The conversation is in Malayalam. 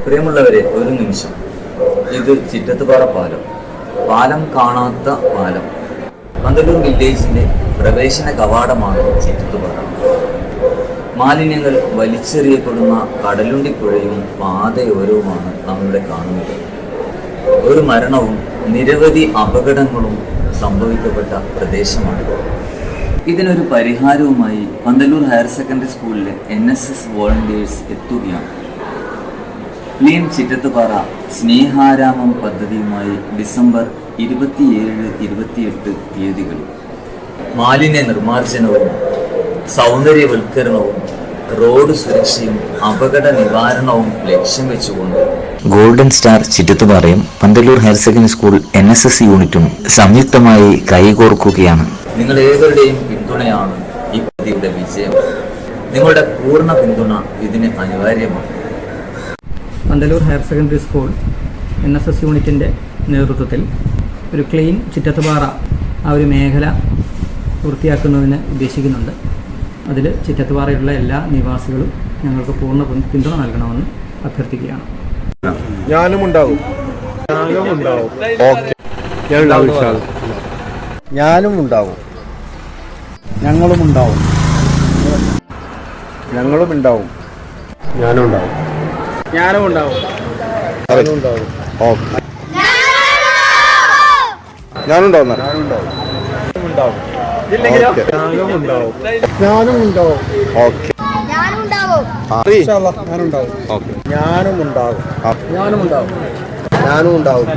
പ്രിയമുള്ളവരെ, ഒരു നിമിഷം. ഇത് ചിറ്റത്തുപാറ പാലം. പാലം കാണാത്ത പാലം. പന്തല്ലൂർ വില്ലേജിന്റെ പ്രവേശന കവാടമാണ് ചിറ്റത്തുപാറ. മാലിന്യങ്ങൾ വലിച്ചെറിയപ്പെടുന്ന കടലുണ്ടിപ്പുഴയും പാതയോരവുമാണ് നമ്മളിവിടെ കാണുന്നത്. ഒരു മരണവും നിരവധി അപകടങ്ങളും സംഭവിക്കപ്പെട്ട പ്രദേശമാണ്. ഇതിനൊരു പരിഹാരവുമായി പന്തല്ലൂർ ഹയർ സെക്കൻഡറി സ്കൂളിലെ NSS വോളണ്ടിയേഴ്സ് എത്തുകയാണ്. ക്ലീൻ ചിറ്റത്തുപാറ സ്നേഹാരാമം പദ്ധതിയുമായി ഡിസംബർ 27-28 തീയതികളിൽ മാലിന്യ നിർമ്മാർജ്ജനവും സൗന്ദര്യവൽക്കരണവും റോഡ് സുരക്ഷയും അപകട നിവാരണവും ലക്ഷ്യം വെച്ചുകൊണ്ട് ഗോൾഡൻ സ്റ്റാർ ചിറ്റത്തുപാറയും Pandallur higher secondary school NSS യൂണിറ്റും സംയുക്തമായി കൈകോർക്കുകയാണ്. നിങ്ങൾ ഏവരുടെയും പിന്തുണയാണ് ഈ പദ്ധതിയുടെ വിജയം. നിങ്ങളുടെ പൂർണ്ണ പിന്തുണ ഇതിന് അനിവാര്യമാണ്. Panthalloor higher secondary school NSS യൂണിറ്റിൻ്റെ നേതൃത്വത്തിൽ ഒരു ക്ലീൻ ചിറ്റത്തുപാറ ആ ഒരു മേഖല വൃത്തിയാക്കുന്നതിന് ഉദ്ദേശിക്കുന്നുണ്ട്. അതിൽ ചിറ്റത്തുപാറയിലുള്ള എല്ലാ നിവാസികളും ഞങ്ങൾക്ക് പൂർണ്ണ പിന്തുണ നൽകണമെന്ന് അഭ്യർത്ഥിക്കുകയാണ്. ഞാനും ഉണ്ടാവും. ഞാനും ഉണ്ടാവും. ഞങ്ങളും ഉണ്ടാവും. ഞങ്ങളും ഉണ്ടാവും. ഞാനും ഉണ്ടാവും. ഞാനും ഉണ്ടാവും. ഞാനും ഉണ്ടാവും. ഓക്കെ. ഞാനുണ്ടാവും. ഞാനും ഉണ്ടാവും. ഞാനും ഉണ്ടാവും. ഓക്കെ. ഞാനും ഉണ്ടാവും. ഞാനും ഉണ്ടാവും. ഓക്കെ. ഞാനും ഉണ്ടാവും. ഞാനും ഉണ്ടാവും. ഞാനും ഉണ്ടാവും.